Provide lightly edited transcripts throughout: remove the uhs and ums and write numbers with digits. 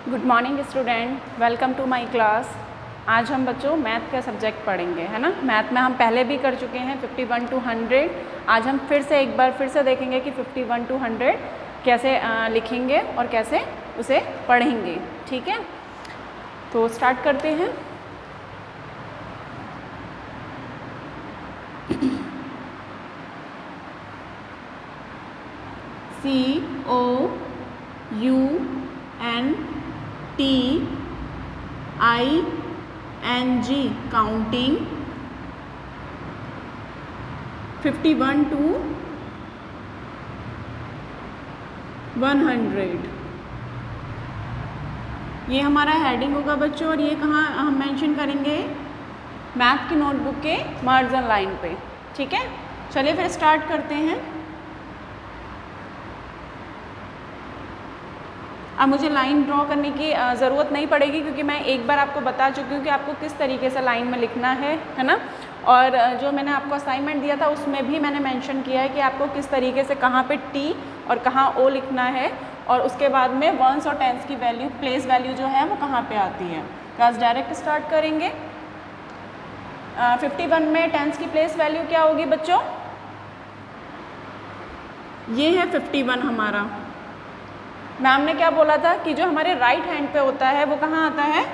Good morning student, welcome to my class. आज हम बच्चों मैथ का सब्जेक्ट पढ़ेंगे, है ना। मैथ में हम पहले भी कर चुके हैं 51 to 100। आज हम एक बार फिर से देखेंगे कि 51 to 100 कैसे लिखेंगे और कैसे उसे पढ़ेंगे। ठीक है, तो स्टार्ट करते हैं। COUNTING, counting 51 to 100। ये हमारा हेडिंग होगा बच्चों, और ये कहाँ हम मेंशन करेंगे? मैथ की नोटबुक के मार्जिन लाइन पे। ठीक है, चलिए फिर स्टार्ट करते हैं। अब मुझे लाइन ड्रॉ करने की ज़रूरत नहीं पड़ेगी, क्योंकि मैं एक बार आपको बता चुकी हूँ कि आपको किस तरीके से लाइन में लिखना है ना। और जो मैंने आपको असाइनमेंट दिया था उसमें भी मैंने मेंशन किया है कि आपको किस तरीके से कहाँ पे टी और कहाँ ओ लिखना है, और उसके बाद में वंस और टेंस की वैल्यू, प्लेस वैल्यू जो है वो कहाँ पे आती है। तो आज डायरेक्ट स्टार्ट करेंगे। 51 में टेंस की प्लेस वैल्यू क्या होगी बच्चों? ये है 51 हमारा। मैम ने क्या बोला था कि जो हमारे राइट हैंड पे होता है वो कहाँ आता है?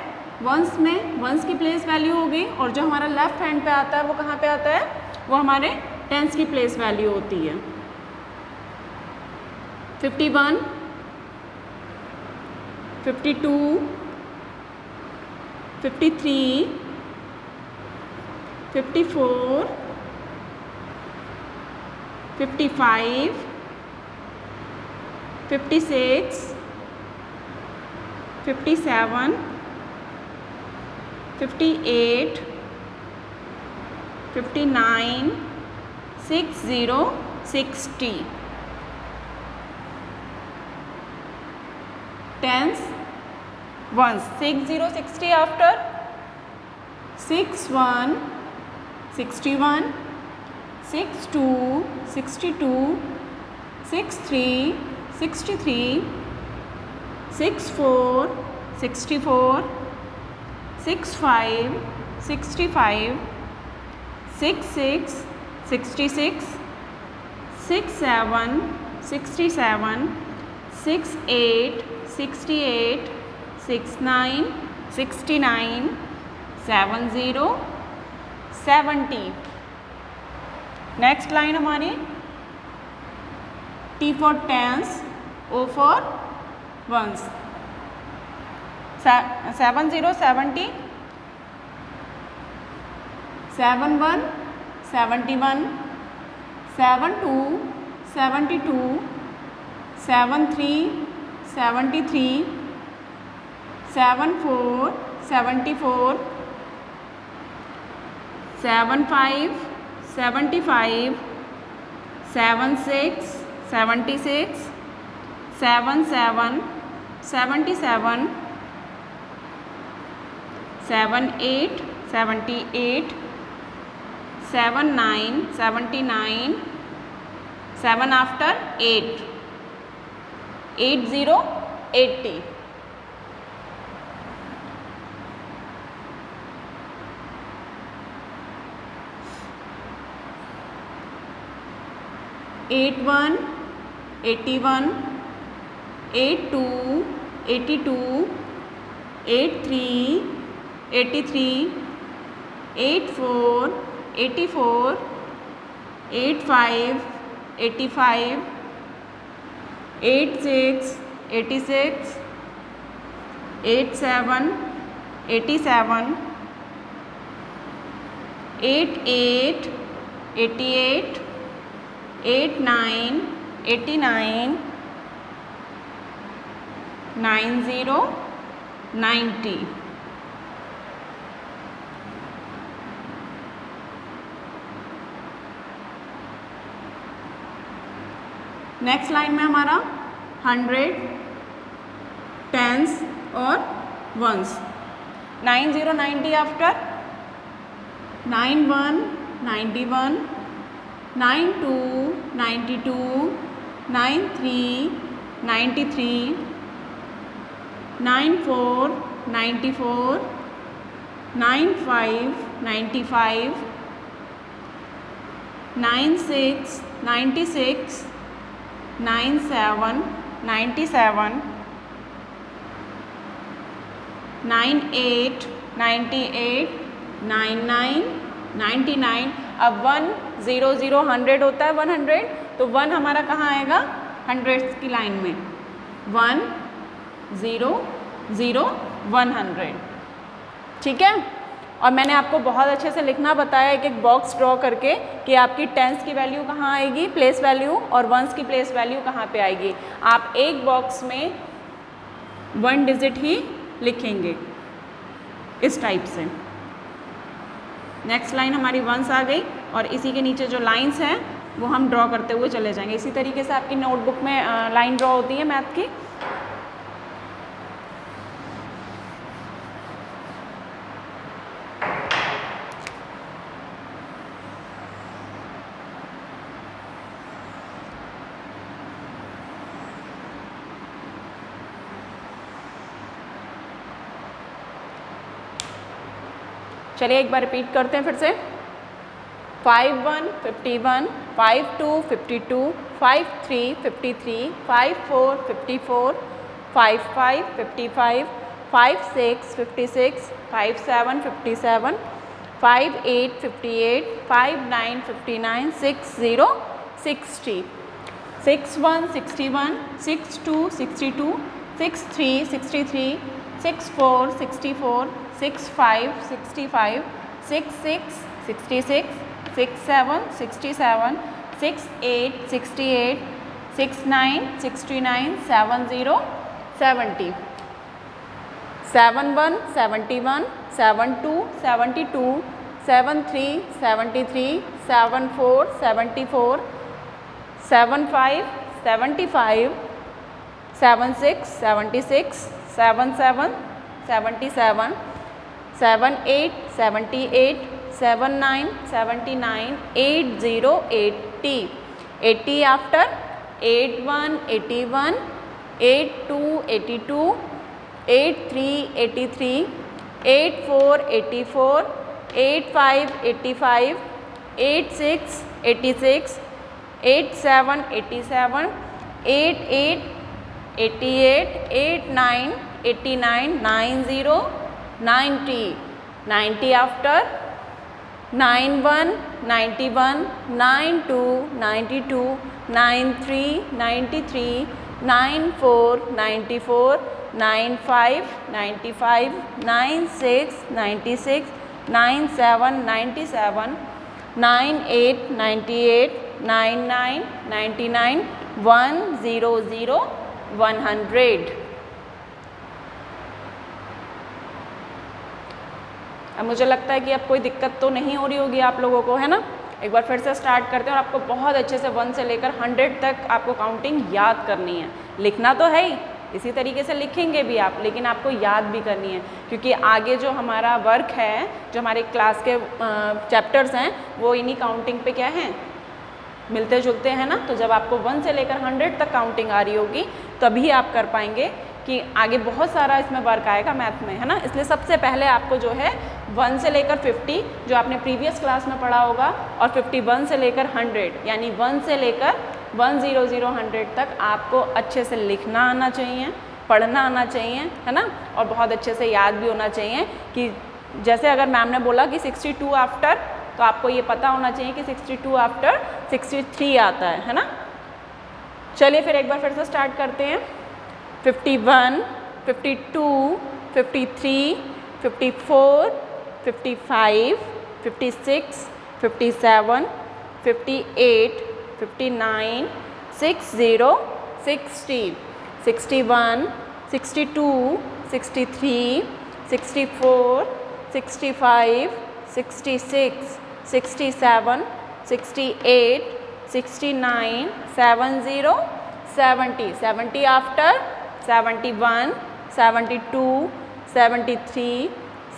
वंस में, वंस की प्लेस वैल्यू होगी। और जो हमारा लेफ्ट हैंड पे आता है वो कहाँ पे आता है? वो हमारे टेंस की प्लेस वैल्यू होती है। 51, 52, 53, 54, 55, 56, 57, 58, 59, 60, 60। Tens, ones, 60, 60 after 61, 61, 62, 62, 63, 63, 64, 64, 65, 65, 66, 66, 67, 67, 68, 68, 69, 69, 70, 70। Next line हमारी T for tens, O for ones। 70, 70, 71, 71, 72, 72, 73, 73, 74, 74, 75, 75, 76, 76, 77, 77, 78, 78, 79, 79, 7 after 8, 80, 80। Eight one, 81, 82, 82, 83, 83, 84, 84, 85, 85, 86, 86, 87, 87, 88, 88, 89, 89, 90, 90। Next line में हमारा 100, टेंस और वंस। 90, 90 आफ्टर 91, 91, 92, 92, 93, 93, 94 94 95 95 96 96 97 97 98 98 99 99। अब 1 0 0 100 होता है 100, तो 1 हमारा कहाँ आएगा? हंड्रेड्स की लाइन में 1 0 0 100। ठीक है, और मैंने आपको बहुत अच्छे से लिखना बताया एक एक बॉक्स ड्रॉ करके कि आपकी टेंस की वैल्यू कहाँ आएगी, प्लेस वैल्यू, और वंस की प्लेस वैल्यू कहाँ पे आएगी। आप एक बॉक्स में 1 डिजिट ही लिखेंगे इस टाइप से। नेक्स्ट लाइन हमारी वंस आ गई, और इसी के नीचे जो लाइंस हैं वो हम ड्रॉ करते हुए चले जाएंगे। इसी तरीके से आपकी नोटबुक में लाइन ड्रॉ होती है मैथ की। चलिए एक बार रिपीट करते हैं फिर से। 51 51 52 52 53 53 54 54 55 55 56 56 57 57 58 58 59 59 60 60 61 61 62 62 63 63 64 64 65 65 66 66 67 67 68 68 69 69 70 70 71 71 72 72 73 73 74 74 75 75 76 76 77 77 78 78 79 79 80 80 80 after 81 81 82 82 83 83 84 84 85 85 86 86 87 87 88 88 89 89 90 90 90 after 91 91 92 92 93 93 94 94 95 95 96 96 97 97 98 98 99 99 100 100। अब मुझे लगता है कि अब कोई दिक्कत तो नहीं हो रही होगी आप लोगों को, है ना। एक बार फिर से स्टार्ट करते हैं, और आपको बहुत अच्छे से 1 से लेकर 100 तक आपको काउंटिंग याद करनी है। लिखना तो है ही, इसी तरीके से लिखेंगे भी आप, लेकिन आपको याद भी करनी है, क्योंकि आगे जो हमारा वर्क है, जो हमारे क्लास के चैप्टर्स हैं, वो इन्हीं काउंटिंग पे क्या है, मिलते जुलते हैं ना। तो जब आपको 1 से लेकर 100 तक काउंटिंग आ रही होगी तभी आप कर पाएंगे, कि आगे बहुत सारा इसमें वर्क आएगा मैथ में, है ना। इसलिए सबसे पहले आपको जो है 1 से लेकर 50 जो आपने प्रीवियस क्लास में पढ़ा होगा, और 51 से लेकर 100, यानी 1 से लेकर 100 तक आपको अच्छे से लिखना आना चाहिए, पढ़ना आना चाहिए, है ना। और बहुत अच्छे से याद भी होना चाहिए, कि जैसे अगर मैम ने बोला कि 62 आफ्टर, तो आपको ये पता होना चाहिए कि 62 आफ्टर 63 आता है ना। चलिए फिर एक बार फिर से स्टार्ट करते हैं। 51 52 53 54 55 56 57 58 59 60 60 61 62 63 64 65 66 67 68 69 70 70 70 after 71 72 73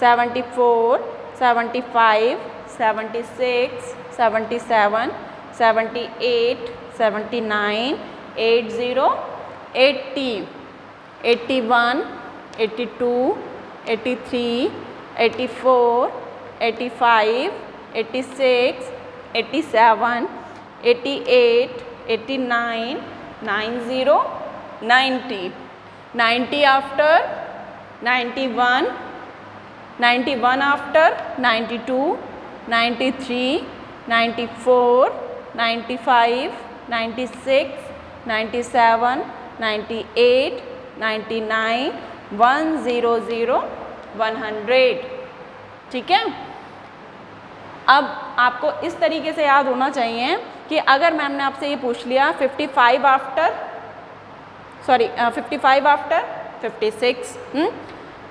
74 75 76 77 78 79 80 80 81 82, 83, 84, 85, 86, 87, 88, 89, 90, 90. 90 after 91, 91 after 92, 93, 94, 95, 96, 97, 98, 99, 100, 100. ठीक है। अब आपको इस तरीके से याद होना चाहिए कि अगर मैम ने आपसे ये पूछ लिया 55 आफ्टर 56,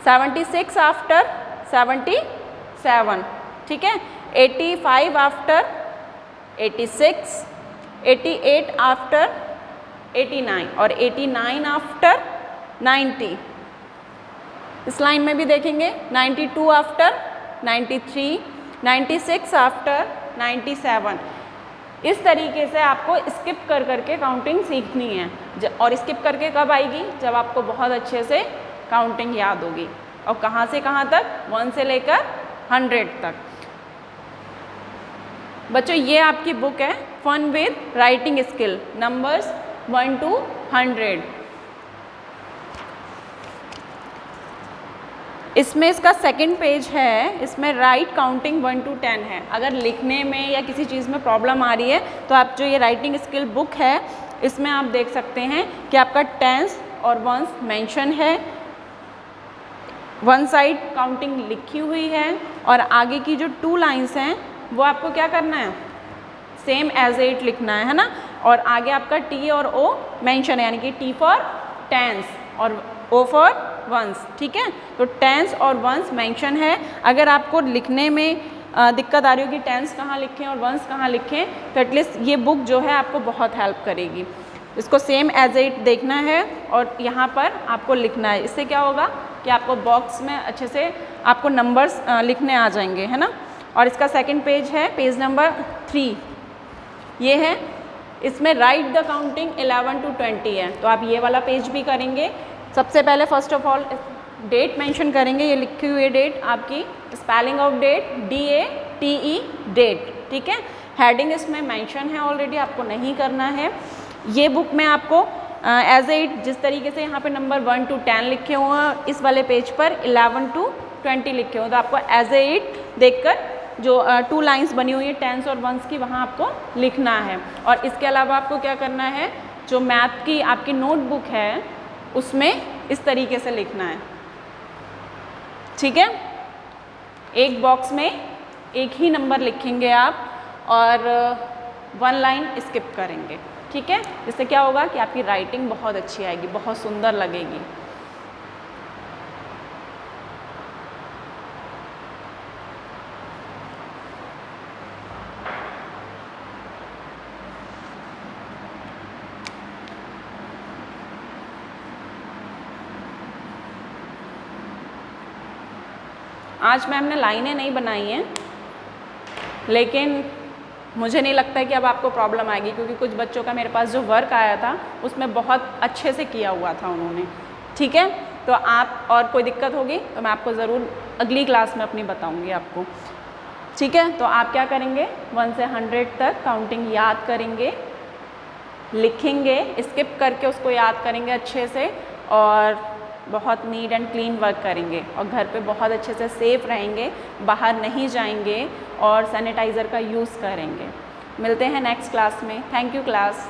76 आफ्टर 77, ठीक है, 85 आफ्टर 86, 88 आफ्टर 89 और 89 आफ्टर 90. इस लाइन में भी देखेंगे 92 आफ्टर 93, 96 आफ्टर 97. इस तरीके से आपको स्किप कर करके काउंटिंग सीखनी है। और स्किप करके कब आएगी? जब आपको बहुत अच्छे से काउंटिंग याद होगी। और कहाँ से कहाँ तक? 1 से लेकर 100 तक। बच्चों ये आपकी बुक है fun with writing skill, numbers 1 to 100। इसमें इसका सेकंड पेज है, इसमें राइट काउंटिंग 1 to 10 है। अगर लिखने में या किसी चीज़ में प्रॉब्लम आ रही है तो आप जो ये राइटिंग स्किल बुक है इसमें आप देख सकते हैं कि आपका टेंस और वंस मेंशन है, वन साइड काउंटिंग लिखी हुई है और आगे की जो 2 लाइन्स हैं वो आपको क्या करना है? सेम एज इट लिखना है ना। और आगे आपका टी और ओ मेंशन है, यानी कि टी फॉर टेंस और ओ फॉर वंस। ठीक है, तो टेंस और वंस मेंशन है। अगर आपको लिखने में दिक्कत आ रही हो कि टेंस कहाँ लिखें और वंस कहाँ लिखें, तो एटलीस्ट ये बुक जो है आपको बहुत हेल्प करेगी। इसको सेम एज इट देखना है और यहाँ पर आपको लिखना है। इससे क्या होगा कि आपको बॉक्स में अच्छे से आपको नंबर्स लिखने आ जाएंगे, है ना। और इसका सेकंड पेज है, पेज नंबर 3 ये है। इसमें राइट द काउंटिंग 11 to 20 है, तो आप ये वाला पेज भी करेंगे। सबसे पहले first of all date mention करेंगे, ये लिखी हुई डेट आपकी, spelling of date DATE date. ठीक है, हेडिंग इसमें मेंशन है ऑलरेडी, आपको नहीं करना है। ये बुक में आपको एज इट जिस तरीके से यहाँ पे नंबर 1 to 10 लिखे हुए हैं, इस वाले पेज पर 11 to 20 लिखे हुए, तो आपको एज इट देखकर जो 2 लाइन्स बनी हुई है टेंस और वंस की, वहाँ आपको लिखना है। और इसके अलावा आपको क्या करना है, जो मैथ की आपकी नोटबुक है उसमें इस तरीके से लिखना है। ठीक है, एक बॉक्स में एक ही नंबर लिखेंगे आप और 1 लाइन स्किप करेंगे। ठीक है, इससे क्या होगा कि आपकी राइटिंग बहुत अच्छी आएगी, बहुत सुंदर लगेगी। आज मैम ने लाइनें नहीं बनाई हैं, लेकिन मुझे नहीं लगता है कि अब आपको प्रॉब्लम आएगी, क्योंकि कुछ बच्चों का मेरे पास जो वर्क आया था उसमें बहुत अच्छे से किया हुआ था उन्होंने। ठीक है, तो आप और कोई दिक्कत होगी तो मैं आपको ज़रूर अगली क्लास में अपनी बताऊंगी आपको। ठीक है, तो आप क्या करेंगे, 1 से 100 तक काउंटिंग याद करेंगे, लिखेंगे, स्किप करके उसको याद करेंगे अच्छे से और बहुत नीट एंड क्लीन वर्क करेंगे और घर पे बहुत अच्छे से सेफ रहेंगे, बाहर नहीं जाएंगे और सैनिटाइज़र का यूज़ करेंगे। मिलते हैं नेक्स्ट क्लास में। Thank you class.